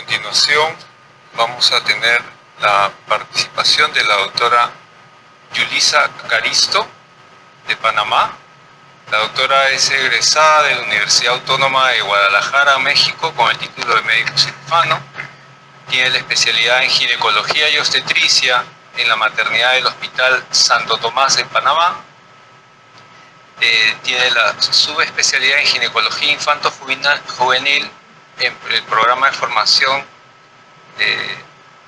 continuación vamos a tener la participación de la doctora Yulisa Caristo de Panamá. La doctora es egresada de la Universidad Autónoma de Guadalajara, México, con el título de médico cirujano. Tiene la especialidad en ginecología y obstetricia en la maternidad del Hospital Santo Tomás de Panamá. Tiene la subespecialidad en ginecología infanto-juvenil en el programa de formación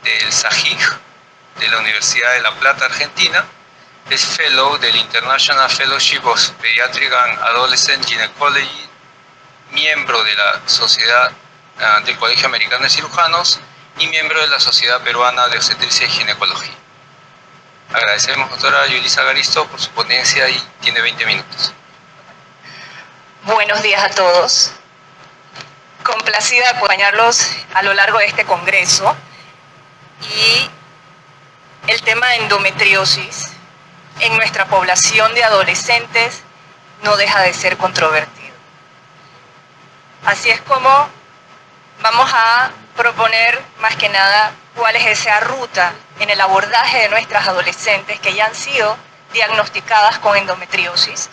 del SAGIG de la Universidad de La Plata, Argentina. Es Fellow del International Fellowship of Pediatric and Adolescent Gynecology, miembro de la Sociedad del Colegio Americano de Cirujanos y miembro de la Sociedad Peruana de Obstetricia y Ginecología. Agradecemos, doctora Yulisa Caristo, por su ponencia y tiene 20 minutos. Buenos días a todos. Complacida de acompañarlos a lo largo de este congreso. Y el tema de endometriosis en nuestra población de adolescentes no deja de ser controvertido. Así es como vamos a proponer más que nada cuál es esa ruta en el abordaje de nuestras adolescentes que ya han sido diagnosticadas con endometriosis.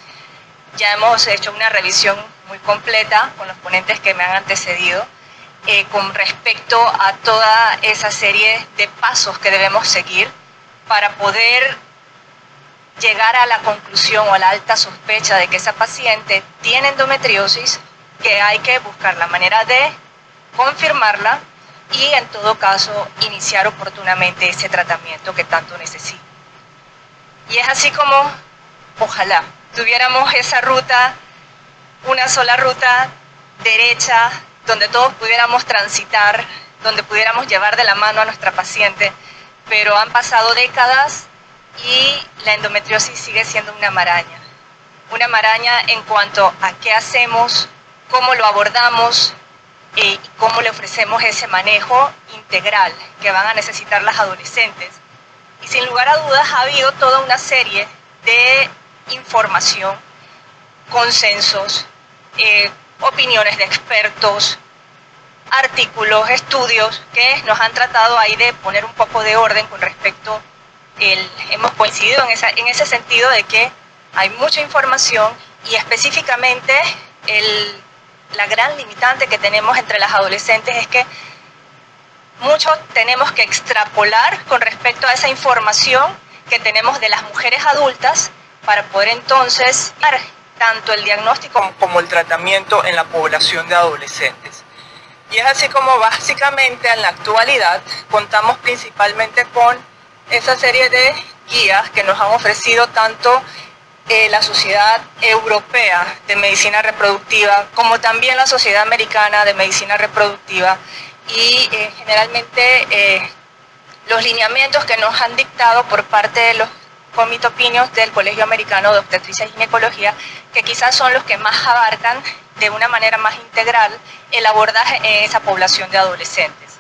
Ya hemos hecho una revisión muy completa con los ponentes que me han antecedido con respecto a toda esa serie de pasos que debemos seguir para poder llegar a la conclusión o a la alta sospecha de que esa paciente tiene endometriosis, que hay que buscar la manera de confirmarla y en todo caso iniciar oportunamente ese tratamiento que tanto necesita. Y es así como ojalá tuviéramos esa ruta, una sola ruta derecha, donde todos pudiéramos transitar, donde pudiéramos llevar de la mano a nuestra paciente, pero han pasado décadas y la endometriosis sigue siendo una maraña en cuanto a qué hacemos, cómo lo abordamos y cómo le ofrecemos ese manejo integral que van a necesitar las adolescentes. Y sin lugar a dudas ha habido toda una serie de información, consensos, opiniones de expertos, artículos, estudios que nos han tratado ahí de poner un poco de orden con respecto. Hemos coincidido en ese sentido de que hay mucha información y específicamente la gran limitante que tenemos entre las adolescentes es que mucho tenemos que extrapolar con respecto a esa información que tenemos de las mujeres adultas para poder entonces dar tanto el diagnóstico como el tratamiento en la población de adolescentes. Y es así como básicamente en la actualidad contamos principalmente con esa serie de guías que nos han ofrecido tanto la Sociedad Europea de Medicina Reproductiva como también la Sociedad Americana de Medicina Reproductiva y generalmente los lineamientos que nos han dictado por parte de los Committee Opinions del Colegio Americano de Obstetricia y Ginecología, que quizás son los que más abarcan de una manera más integral el abordaje en esa población de adolescentes.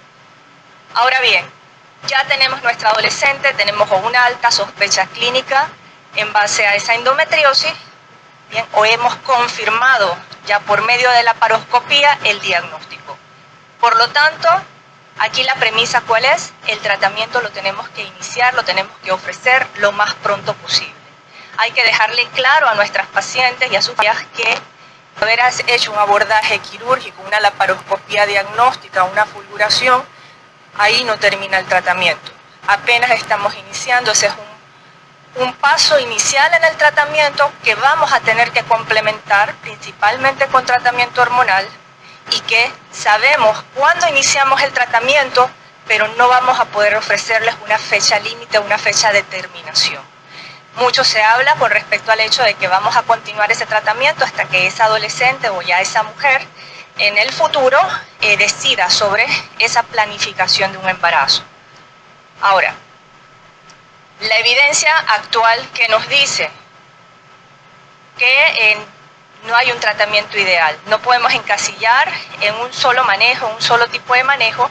Ahora bien, ya tenemos nuestra adolescente, tenemos una alta sospecha clínica en base a esa endometriosis, bien, o hemos confirmado ya por medio de la laparoscopía el diagnóstico. Por lo tanto, aquí la premisa ¿cuál es? El tratamiento lo tenemos que iniciar, lo tenemos que ofrecer lo más pronto posible. Hay que dejarle claro a nuestras pacientes y a sus familias que haber hecho un abordaje quirúrgico, una laparoscopía diagnóstica, una fulguración, ahí no termina el tratamiento. Apenas estamos iniciando, ese es un paso inicial en el tratamiento que vamos a tener que complementar principalmente con tratamiento hormonal y que sabemos cuándo iniciamos el tratamiento, pero no vamos a poder ofrecerles una fecha límite, una fecha de terminación. Mucho se habla con respecto al hecho de que vamos a continuar ese tratamiento hasta que esa adolescente o ya esa mujer en el futuro decida sobre esa planificación de un embarazo. Ahora, la evidencia actual que nos dice que no hay un tratamiento ideal, no podemos encasillar en un solo manejo, un solo tipo de manejo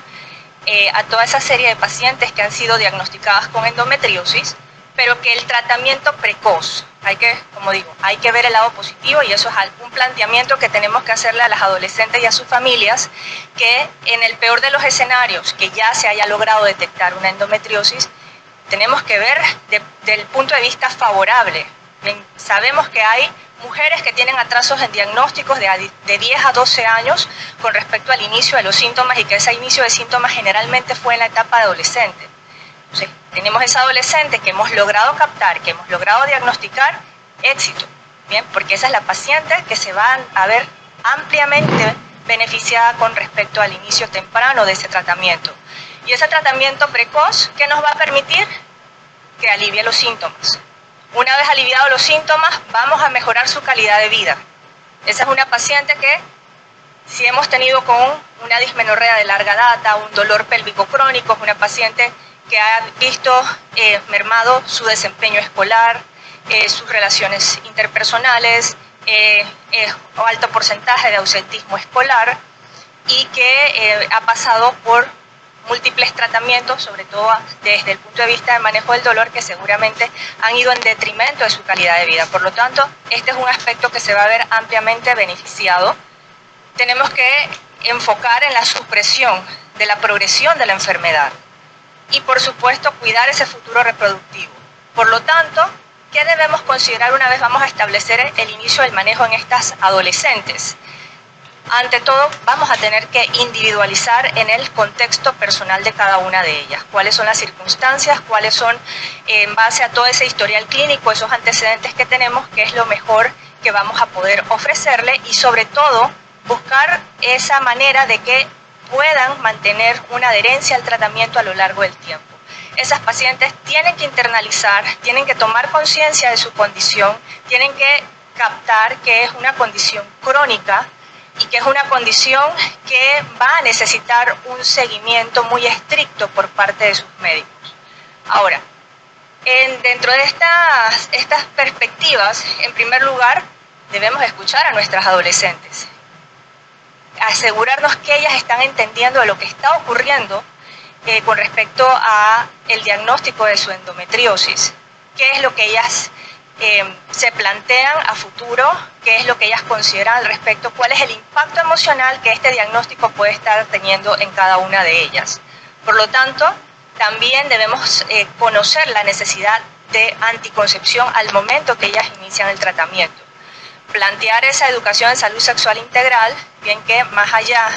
a toda esa serie de pacientes que han sido diagnosticadas con endometriosis, pero que el tratamiento precoz, como digo, hay que ver el lado positivo, y eso es un planteamiento que tenemos que hacerle a las adolescentes y a sus familias, que en el peor de los escenarios, que ya se haya logrado detectar una endometriosis, tenemos que ver desde el punto de vista favorable. Bien, sabemos que hay mujeres que tienen atrasos en diagnósticos de 10 a 12 años con respecto al inicio de los síntomas, y que ese inicio de síntomas generalmente fue en la etapa de adolescente. Entonces, tenemos esa adolescente que hemos logrado captar, que hemos logrado diagnosticar, éxito, ¿bien? Porque esa es la paciente que se va a ver ampliamente beneficiada con respecto al inicio temprano de ese tratamiento. Y ese tratamiento precoz, ¿qué nos va a permitir? Que alivie los síntomas. Una vez aliviados los síntomas, vamos a mejorar su calidad de vida. Esa es una paciente que, si hemos tenido con una dismenorrea de larga data, un dolor pélvico crónico, es una paciente que ha visto mermado su desempeño escolar, sus relaciones interpersonales, alto porcentaje de ausentismo escolar, y que ha pasado por múltiples tratamientos, sobre todo desde el punto de vista de manejo del dolor, que seguramente han ido en detrimento de su calidad de vida. Por lo tanto, este es un aspecto que se va a ver ampliamente beneficiado. Tenemos que enfocar en la supresión de la progresión de la enfermedad y, por supuesto, cuidar ese futuro reproductivo. Por lo tanto, ¿qué debemos considerar una vez vamos a establecer el inicio del manejo en estas adolescentes? Ante todo, vamos a tener que individualizar en el contexto personal de cada una de ellas. ¿Cuáles son las circunstancias? ¿Cuáles son, en base a todo ese historial clínico, esos antecedentes que tenemos, qué es lo mejor que vamos a poder ofrecerle? Y sobre todo, buscar esa manera de que puedan mantener una adherencia al tratamiento a lo largo del tiempo. Esas pacientes tienen que internalizar, tienen que tomar conciencia de su condición, tienen que captar que es una condición crónica y que es una condición que va a necesitar un seguimiento muy estricto por parte de sus médicos. Ahora, dentro de estas perspectivas, en primer lugar, debemos escuchar a nuestras adolescentes, asegurarnos que ellas están entendiendo de lo que está ocurriendo con respecto a el diagnóstico de su endometriosis, qué es lo que ellas se plantean a futuro, qué es lo que ellas consideran al respecto, cuál es el impacto emocional que este diagnóstico puede estar teniendo en cada una de ellas. Por lo tanto, también debemos conocer la necesidad de anticoncepción al momento que ellas inician el tratamiento. Plantear esa educación en salud sexual integral, bien que más allá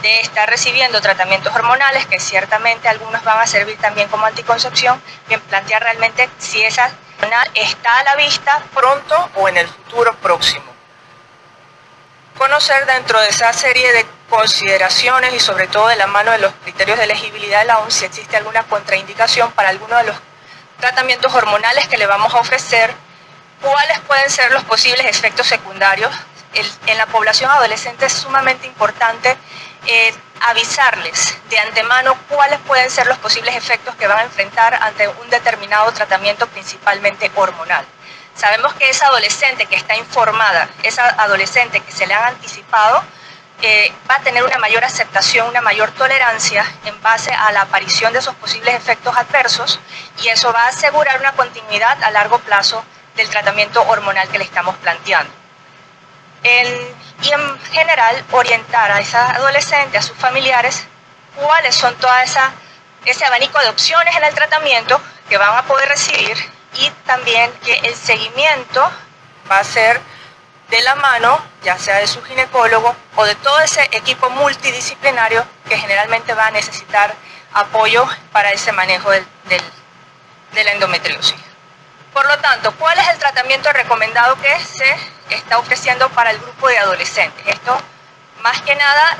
de estar recibiendo tratamientos hormonales, que ciertamente algunos van a servir también como anticoncepción, bien plantear realmente si esa hormonal está a la vista pronto o en el futuro próximo. Conocer dentro de esa serie de consideraciones y sobre todo de la mano de los criterios de elegibilidad de la OMS si existe alguna contraindicación para alguno de los tratamientos hormonales que le vamos a ofrecer, cuáles pueden ser los posibles efectos secundarios. En la población adolescente es sumamente importante avisarles de antemano cuáles pueden ser los posibles efectos que van a enfrentar ante un determinado tratamiento, principalmente hormonal. Sabemos que esa adolescente que está informada, esa adolescente que se le han anticipado, va a tener una mayor aceptación, una mayor tolerancia en base a la aparición de esos posibles efectos adversos, y eso va a asegurar una continuidad a largo plazo del tratamiento hormonal que le estamos planteando. Y en general, orientar a esa adolescente, a sus familiares, cuáles son ese abanico de opciones en el tratamiento que van a poder recibir, y también que el seguimiento va a ser de la mano, ya sea de su ginecólogo o de todo ese equipo multidisciplinario que generalmente va a necesitar apoyo para ese manejo de la endometriosis. Por lo tanto, ¿cuál es el tratamiento recomendado que se está ofreciendo para el grupo de adolescentes? Esto, más que nada,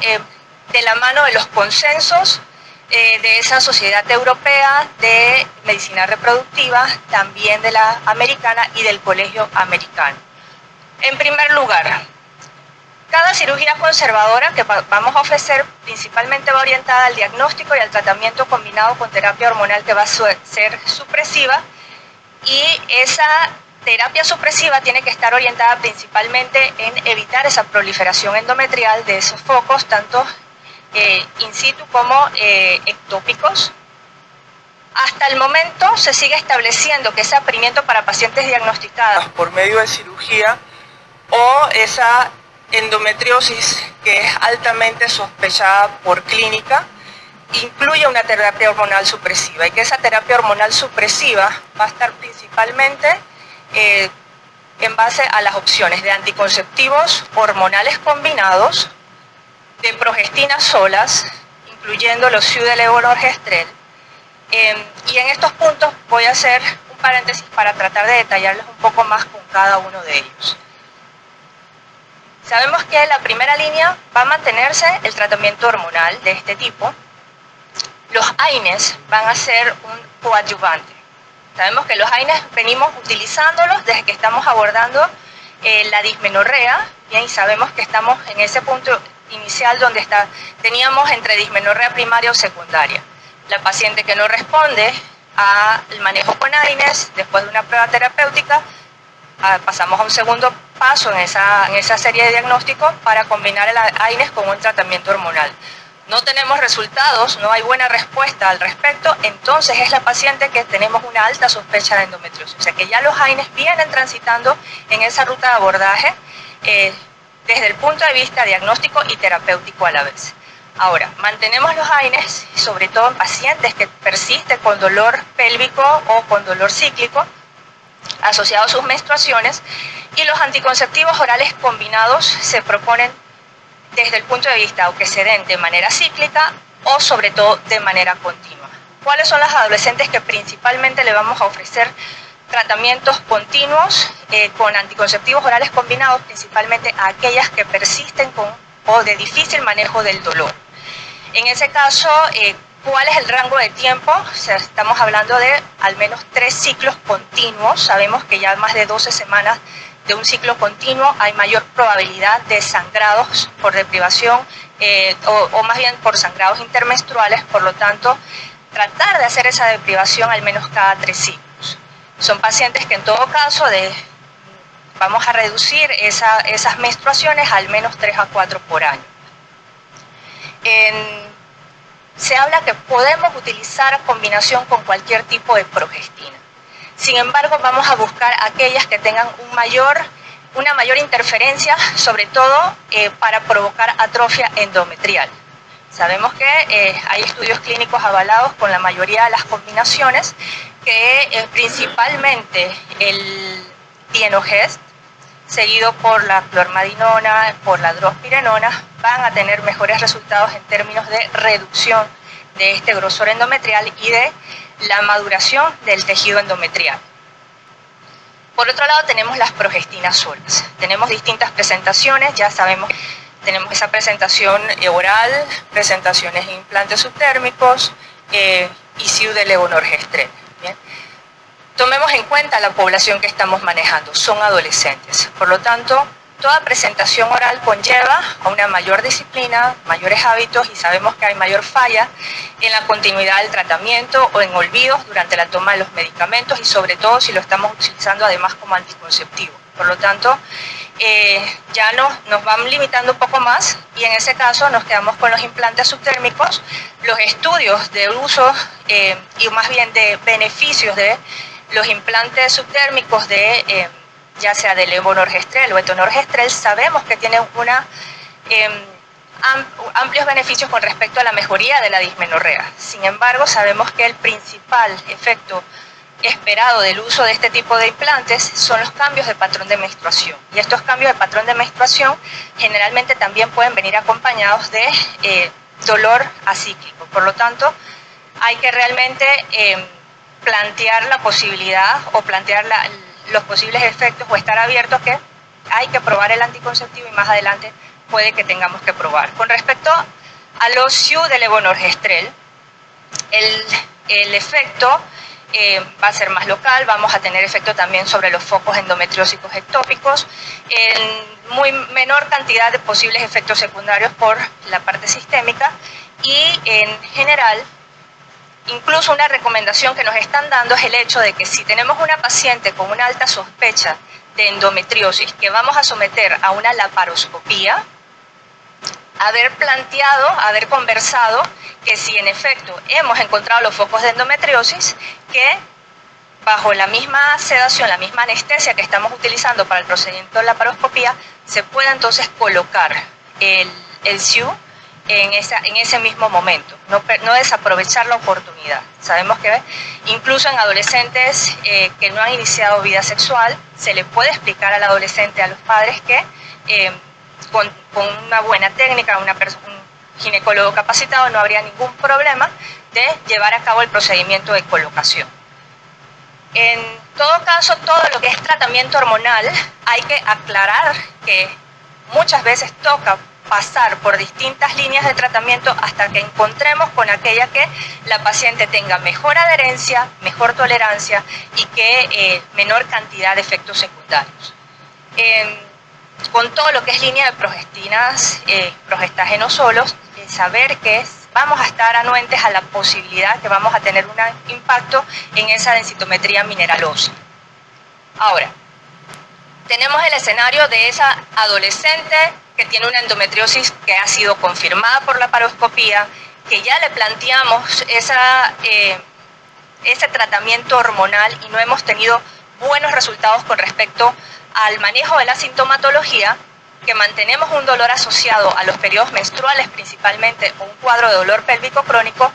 de la mano de los consensos de esa sociedad europea de medicina reproductiva, también de la americana y del colegio americano. En primer lugar, cada cirugía conservadora que vamos a ofrecer principalmente va orientada al diagnóstico y al tratamiento combinado con terapia hormonal que va a ser supresiva, y esa terapia supresiva tiene que estar orientada principalmente en evitar esa proliferación endometrial de esos focos, tanto in situ como ectópicos, Hasta el momento se sigue estableciendo que ese aprimimiento para pacientes diagnosticadas por medio de cirugía o esa endometriosis que es altamente sospechada por clínica incluye una terapia hormonal supresiva y que esa terapia hormonal supresiva va a estar principalmente en base a las opciones de anticonceptivos hormonales combinados, de progestinas solas, incluyendo los SIU de levonorgestrel. Y en estos puntos voy a hacer un paréntesis para tratar de detallarles un poco más con cada uno de ellos. Sabemos que en la primera línea va a mantenerse el tratamiento hormonal de este tipo. Los AINES van a ser un coadyuvante. Sabemos que los AINES venimos utilizándolos desde que estamos abordando la dismenorrea, bien, y sabemos que estamos en ese punto inicial donde teníamos entre dismenorrea primaria o secundaria. La paciente que no responde al manejo con AINES, después de una prueba terapéutica, pasamos a un segundo paso en esa serie de diagnósticos para combinar el AINES con un tratamiento hormonal. No tenemos resultados, no hay buena respuesta al respecto, entonces es la paciente que tenemos una alta sospecha de endometriosis. O sea que ya los AINES vienen transitando en esa ruta de abordaje desde el punto de vista diagnóstico y terapéutico a la vez. Ahora, mantenemos los AINES, sobre todo en pacientes que persisten con dolor pélvico o con dolor cíclico, asociado a sus menstruaciones, y los anticonceptivos orales combinados se proponen desde el punto de vista o que se den de manera cíclica o sobre todo de manera continua. ¿Cuáles son las adolescentes que principalmente le vamos a ofrecer tratamientos continuos con anticonceptivos orales combinados? Principalmente a aquellas que persisten o de difícil manejo del dolor. En ese caso, ¿cuál es el rango de tiempo? O sea, estamos hablando de al menos 3 ciclos continuos. Sabemos que ya más de 12 semanas de un ciclo continuo hay mayor probabilidad de sangrados por deprivación o más bien por sangrados intermenstruales. Por lo tanto, tratar de hacer esa deprivación al menos cada 3 ciclos. Son pacientes que en todo caso vamos a reducir esas menstruaciones al menos 3 a 4 por año. Se habla que podemos utilizar combinación con cualquier tipo de progestina. Sin embargo, vamos a buscar aquellas que tengan una mayor interferencia, sobre todo para provocar atrofia endometrial. Sabemos que hay estudios clínicos avalados con la mayoría de las combinaciones que principalmente el dienogest, seguido por la clormadinona, por la drospirenona, van a tener mejores resultados en términos de reducción de este grosor endometrial y de la maduración del tejido endometrial. Por otro lado, tenemos las progestinas solas. Tenemos distintas presentaciones, ya sabemos, tenemos esa presentación oral, presentaciones en implantes subtérmicos y SIU de levonorgestrel. Bien. Tomemos en cuenta la población que estamos manejando, son adolescentes. Por lo tanto, toda presentación oral conlleva a una mayor disciplina, mayores hábitos y sabemos que hay mayor falla en la continuidad del tratamiento o en olvidos durante la toma de los medicamentos y sobre todo si lo estamos utilizando además como anticonceptivo. Por lo tanto, ya nos van limitando un poco más y en ese caso nos quedamos con los implantes subtérmicos. Los estudios de uso y más bien de beneficios de los implantes subtérmicos ya sea de levonorgestrel o etonorgestrel, sabemos que tienen amplios beneficios con respecto a la mejoría de la dismenorrea. Sin embargo, sabemos que el principal efecto esperado del uso de este tipo de implantes son los cambios de patrón de menstruación. Y estos cambios de patrón de menstruación generalmente también pueden venir acompañados de dolor acíclico. Por lo tanto, hay que realmente plantear la posibilidad o plantear los posibles efectos o estar abiertos que hay que probar el anticonceptivo y más adelante puede que tengamos que probar. Con respecto a los SIU de levonorgestrel, el efecto va a ser más local, vamos a tener efecto también sobre los focos endometriósicos ectópicos, en muy menor cantidad de posibles efectos secundarios por la parte sistémica y en general incluso una recomendación que nos están dando es el hecho de que si tenemos una paciente con una alta sospecha de endometriosis que vamos a someter a una laparoscopía, haber planteado, haber conversado que si en efecto hemos encontrado los focos de endometriosis, que bajo la misma sedación, la misma anestesia que estamos utilizando para el procedimiento de la laparoscopía, se pueda entonces colocar el SIU en ese mismo momento, no desaprovechar la oportunidad. Sabemos que incluso en adolescentes que no han iniciado vida sexual, se le puede explicar al adolescente, a los padres, que con una buena técnica, un ginecólogo capacitado, no habría ningún problema de llevar a cabo el procedimiento de colocación. En todo caso, todo lo que es tratamiento hormonal, hay que aclarar que muchas veces toca pasar por distintas líneas de tratamiento hasta que encontremos con aquella que la paciente tenga mejor adherencia, mejor tolerancia y que menor cantidad de efectos secundarios. Con todo lo que es línea de progestinas, progestágenos solos, saber que vamos a estar anuentes a la posibilidad que vamos a tener un impacto en esa densitometría mineral ósea. Ahora, tenemos el escenario de esa adolescente que tiene una endometriosis que ha sido confirmada por la laparoscopía, que ya le planteamos ese tratamiento hormonal y no hemos tenido buenos resultados con respecto al manejo de la sintomatología, que mantenemos un dolor asociado a los periodos menstruales principalmente, o un cuadro de dolor pélvico crónico.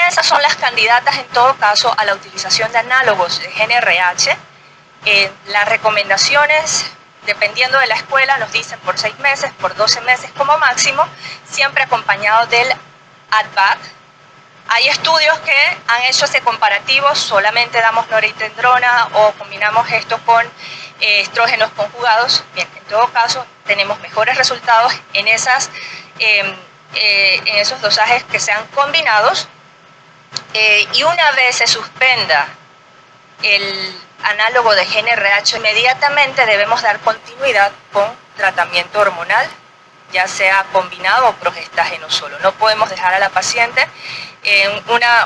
Esas son las candidatas en todo caso a la utilización de análogos de GnRH. Las recomendaciones, dependiendo de la escuela, nos dicen por 6 meses, por 12 meses como máximo, siempre acompañado del ADVAC. Hay estudios que han hecho ese comparativo, solamente damos noretindrona o combinamos esto con estrógenos conjugados. Bien, en todo caso tenemos mejores resultados en esos dosajes que sean combinados, y una vez se suspenda el análogo de GnRH, inmediatamente debemos dar continuidad con tratamiento hormonal, ya sea combinado o progestágeno solo. No podemos dejar a la paciente en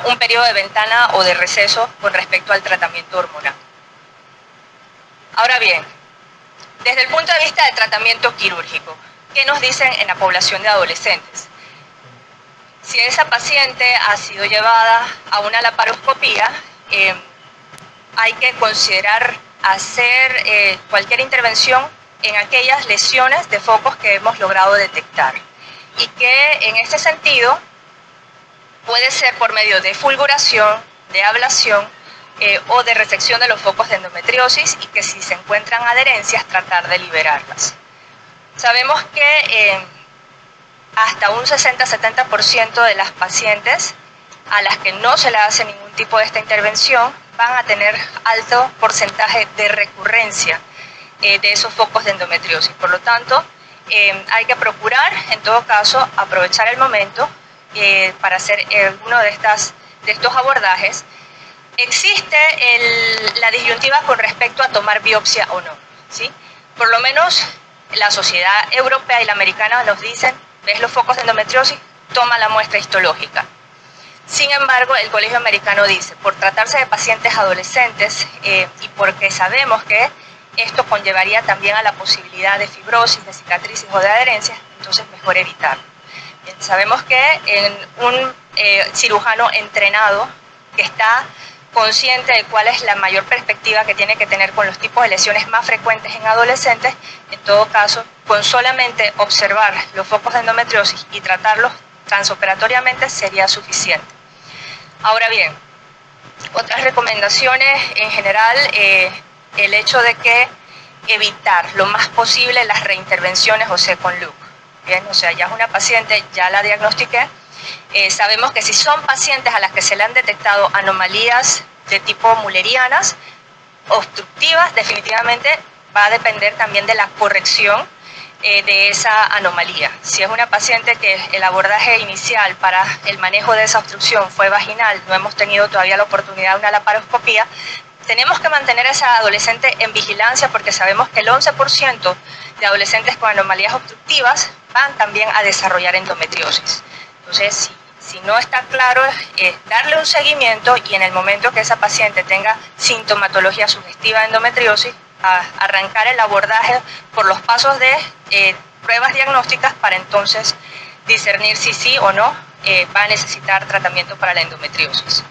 un periodo de ventana o de receso con respecto al tratamiento hormonal. Ahora bien, desde el punto de vista del tratamiento quirúrgico, ¿qué nos dicen en la población de adolescentes? Si esa paciente ha sido llevada a una laparoscopía, hay que considerar hacer cualquier intervención en aquellas lesiones de focos que hemos logrado detectar, y que en este sentido puede ser por medio de fulguración, de ablación o de resección de los focos de endometriosis, y que si se encuentran adherencias, tratar de liberarlas. Sabemos que hasta un 60-70% de las pacientes a las que no se le hace ningún tipo de esta intervención van a tener alto porcentaje de recurrencia de esos focos de endometriosis. Por lo tanto, hay que procurar, en todo caso, aprovechar el momento para hacer uno de estos abordajes. Existe la disyuntiva con respecto a tomar biopsia o no, ¿sí? Por lo menos la sociedad europea y la americana nos dicen: ves los focos de endometriosis, toma la muestra histológica. Sin embargo, el Colegio Americano dice, por tratarse de pacientes adolescentes y porque sabemos que esto conllevaría también a la posibilidad de fibrosis, de cicatrices o de adherencias, entonces mejor evitarlo. Bien, sabemos que un cirujano entrenado que está consciente de cuál es la mayor perspectiva que tiene que tener con los tipos de lesiones más frecuentes en adolescentes, en todo caso, con solamente observar los focos de endometriosis y tratarlos transoperatoriamente sería suficiente. Ahora bien, otras recomendaciones en general, el hecho de que evitar lo más posible las reintervenciones o second look. Bien, o sea, ya es una paciente, ya la diagnostiqué. Sabemos que si son pacientes a las que se le han detectado anomalías de tipo mullerianas, obstructivas, definitivamente va a depender también de la corrección de esa anomalía. Si es una paciente que el abordaje inicial para el manejo de esa obstrucción fue vaginal, no hemos tenido todavía la oportunidad de una laparoscopía, tenemos que mantener a esa adolescente en vigilancia, porque sabemos que el 11% de adolescentes con anomalías obstructivas van también a desarrollar endometriosis. Entonces, si no está claro, darle un seguimiento, y en el momento que esa paciente tenga sintomatología sugestiva de endometriosis, arrancar el abordaje por los pasos de pruebas diagnósticas para entonces discernir si sí o no va a necesitar tratamiento para la endometriosis.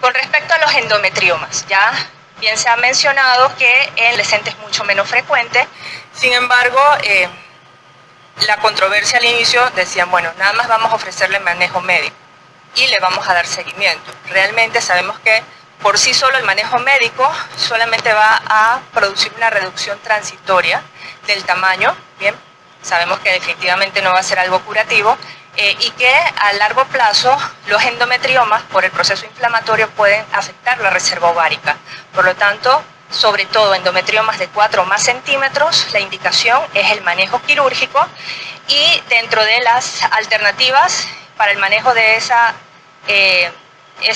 Con respecto a los endometriomas, ya bien se ha mencionado que en adolescentes es mucho menos frecuente, sin embargo, la controversia al inicio decían, bueno, nada más vamos a ofrecerle manejo médico y le vamos a dar seguimiento. Realmente sabemos que por sí solo el manejo médico solamente va a producir una reducción transitoria del tamaño, bien, sabemos que definitivamente no va a ser algo curativo, y que a largo plazo los endometriomas por el proceso inflamatorio pueden afectar la reserva ovárica. Por lo tanto, sobre todo endometriomas de 4 o más centímetros, la indicación es el manejo quirúrgico, y dentro de las alternativas para el manejo de ese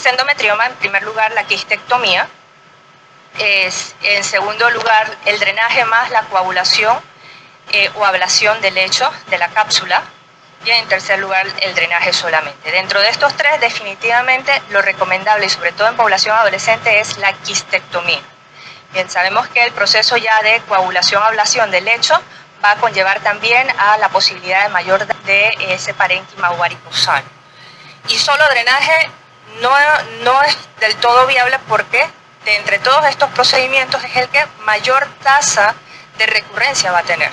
endometrioma, en primer lugar la quistectomía, en segundo lugar el drenaje más la coagulación o ablación del lecho de la cápsula, y en tercer lugar el drenaje solamente. Dentro de estos tres, definitivamente lo recomendable, y sobre todo en población adolescente, es la quistectomía. Bien, sabemos que el proceso ya de coagulación-ablación del lecho va a conllevar también a la posibilidad de mayor de ese parénquima ovárico sano. Y solo drenaje no es del todo viable, porque de entre todos estos procedimientos es el que mayor tasa de recurrencia va a tener.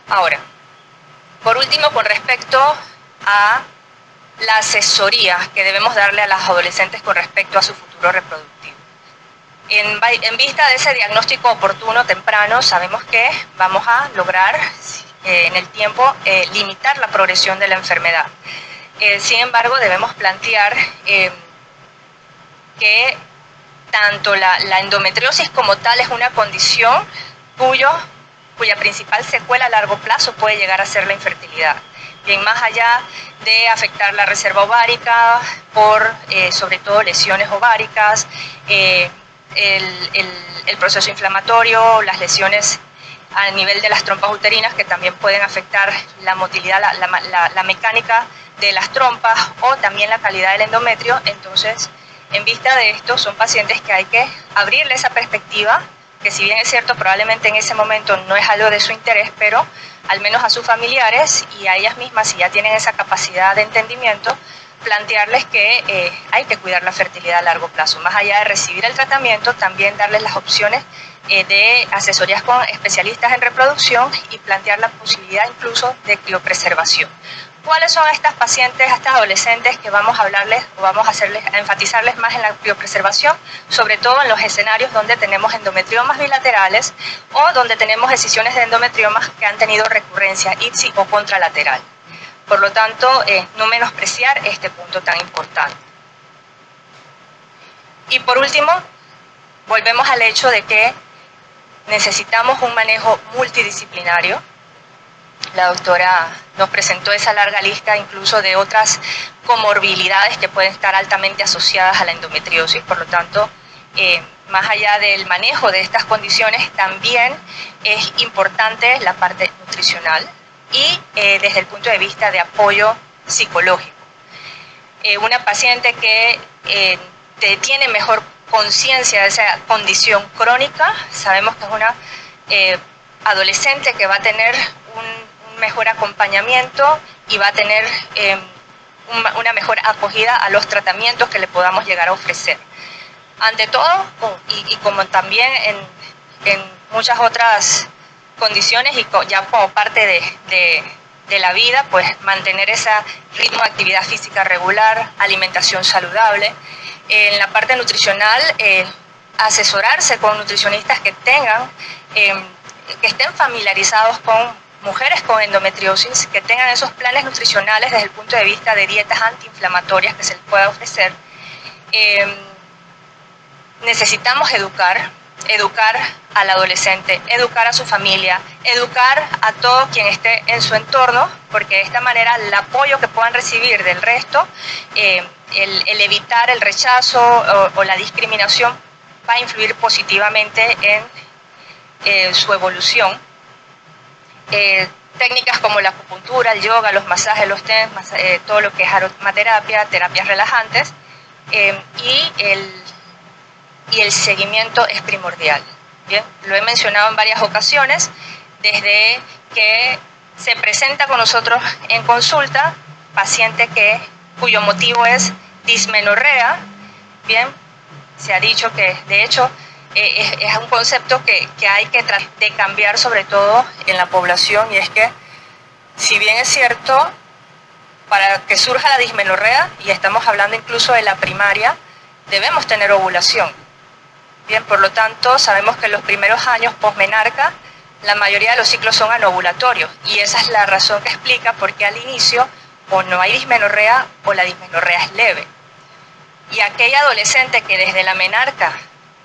Ahora, por último, con respecto a la asesoría que debemos darle a las adolescentes con respecto a su futuro reproductivo. En vista de ese diagnóstico oportuno, temprano, sabemos que vamos a lograr en el tiempo limitar la progresión de la enfermedad. Sin embargo, debemos plantear que tanto la endometriosis como tal es una condición cuya principal secuela a largo plazo puede llegar a ser la infertilidad. Bien, más allá de afectar la reserva ovárica por sobre todo lesiones ováricas, el proceso inflamatorio, las lesiones a nivel de las trompas uterinas, que también pueden afectar la motilidad, la mecánica de las trompas, o también la calidad del endometrio. Entonces, en vista de esto, son pacientes que hay que abrirle esa perspectiva, que si bien es cierto, probablemente en ese momento no es algo de su interés, pero al menos a sus familiares y a ellas mismas, si ya tienen esa capacidad de entendimiento, plantearles que hay que cuidar la fertilidad a largo plazo. Más allá de recibir el tratamiento, también darles las opciones de asesorías con especialistas en reproducción, y plantear la posibilidad incluso de criopreservación. ¿Cuáles son estas pacientes, estas adolescentes que vamos a hablarles o vamos a enfatizarles más en la criopreservación? Sobre todo en los escenarios donde tenemos endometriomas bilaterales o donde tenemos escisiones de endometriomas que han tenido recurrencia ipsi o contralateral. Por lo tanto, no menospreciar este punto tan importante. Y por último, volvemos al hecho de que necesitamos un manejo multidisciplinario. La doctora nos presentó esa larga lista incluso de otras comorbilidades que pueden estar altamente asociadas a la endometriosis. Por lo tanto, más allá del manejo de estas condiciones, también es importante la parte nutricional y desde el punto de vista de apoyo psicológico. Una paciente que tiene mejor conciencia de esa condición crónica, sabemos que es una adolescente que va a tener un mejor acompañamiento y va a tener una mejor acogida a los tratamientos que le podamos llegar a ofrecer. Ante todo, y como también en muchas otras condiciones y ya como parte de la vida, pues mantener ese ritmo de actividad física regular, alimentación saludable. En la parte nutricional, asesorarse con nutricionistas que estén familiarizados con mujeres con endometriosis, que tengan esos planes nutricionales desde el punto de vista de dietas antiinflamatorias que se les pueda ofrecer. Necesitamos educar al adolescente, educar a su familia, educar a todo quien esté en su entorno, porque de esta manera el apoyo que puedan recibir del resto, el evitar el rechazo o la discriminación, va a influir positivamente en su evolución. Técnicas como la acupuntura, el yoga, los masajes, los TENS, todo lo que es aromaterapia, terapias relajantes, y el seguimiento es primordial. Bien, lo he mencionado en varias ocasiones, desde que se presenta con nosotros en consulta, paciente cuyo motivo es dismenorrea. Bien, se ha dicho que de hecho es un concepto que hay que tratar de cambiar, sobre todo en la población, y es que si bien es cierto, para que surja la dismenorrea, y estamos hablando incluso de la primaria, debemos tener ovulación. Bien, por lo tanto, sabemos que en los primeros años posmenarca, la mayoría de los ciclos son anovulatorios, y esa es la razón que explica por qué al inicio o no hay dismenorrea o la dismenorrea es leve. Y aquella adolescente que desde la menarca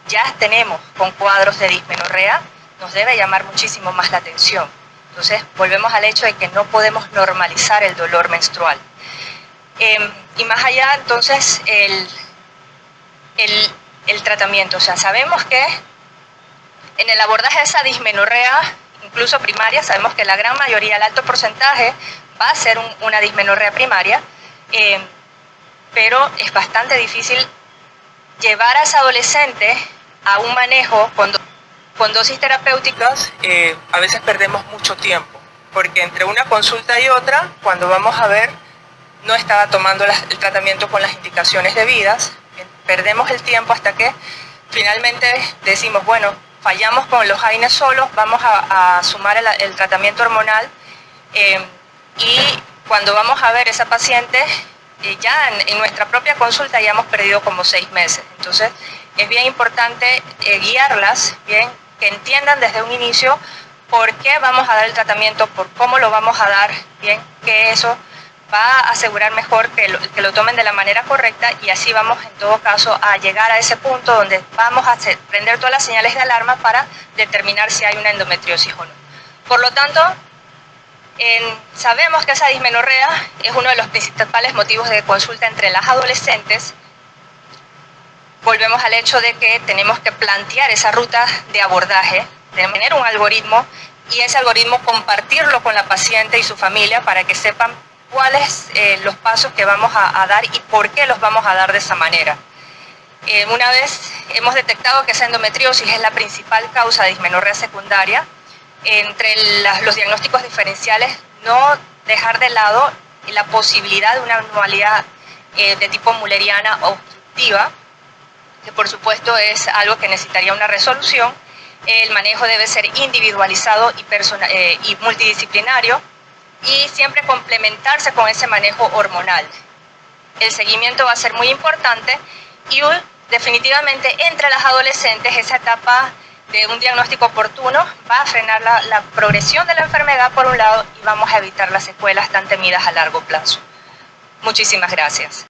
ya tenemos con cuadros de dismenorrea, nos debe llamar muchísimo más la atención. Entonces, volvemos al hecho de que no podemos normalizar el dolor menstrual. Y más allá, entonces, el tratamiento. O sea, sabemos que en el abordaje de esa dismenorrea, incluso primaria, sabemos que la gran mayoría, el alto porcentaje, va a ser una dismenorrea primaria, pero es bastante difícil llevar a esa adolescente a un manejo con dosis terapéuticas. A veces perdemos mucho tiempo, porque entre una consulta y otra, cuando vamos a ver, no estaba tomando el tratamiento con las indicaciones debidas. Perdemos el tiempo hasta que finalmente decimos, bueno, fallamos con los AINES solos, vamos a sumar el tratamiento hormonal, y cuando vamos a ver esa paciente, ya en nuestra propia consulta ya hemos perdido como 6 meses. Entonces es bien importante guiarlas, bien, que entiendan desde un inicio por qué vamos a dar el tratamiento, por cómo lo vamos a dar, bien, que eso va a asegurar mejor que lo tomen de la manera correcta, y así vamos en todo caso a llegar a ese punto donde vamos a prender todas las señales de alarma para determinar si hay una endometriosis o no. Por lo tanto, sabemos que esa dismenorrea es uno de los principales motivos de consulta entre las adolescentes. Volvemos al hecho de que tenemos que plantear esa ruta de abordaje, tener un algoritmo, y ese algoritmo compartirlo con la paciente y su familia para que sepan cuáles los pasos que vamos a dar y por qué los vamos a dar de esa manera. Una vez hemos detectado que esa endometriosis es la principal causa de dismenorrea secundaria, entre los diagnósticos diferenciales, no dejar de lado la posibilidad de una anormalidad de tipo mulleriana obstructiva, que por supuesto es algo que necesitaría una resolución. El manejo debe ser individualizado y multidisciplinario, y siempre complementarse con ese manejo hormonal. El seguimiento va a ser muy importante, y definitivamente entre las adolescentes esa etapa de un diagnóstico oportuno va a frenar la progresión de la enfermedad por un lado, y vamos a evitar las secuelas tan temidas a largo plazo. Muchísimas gracias.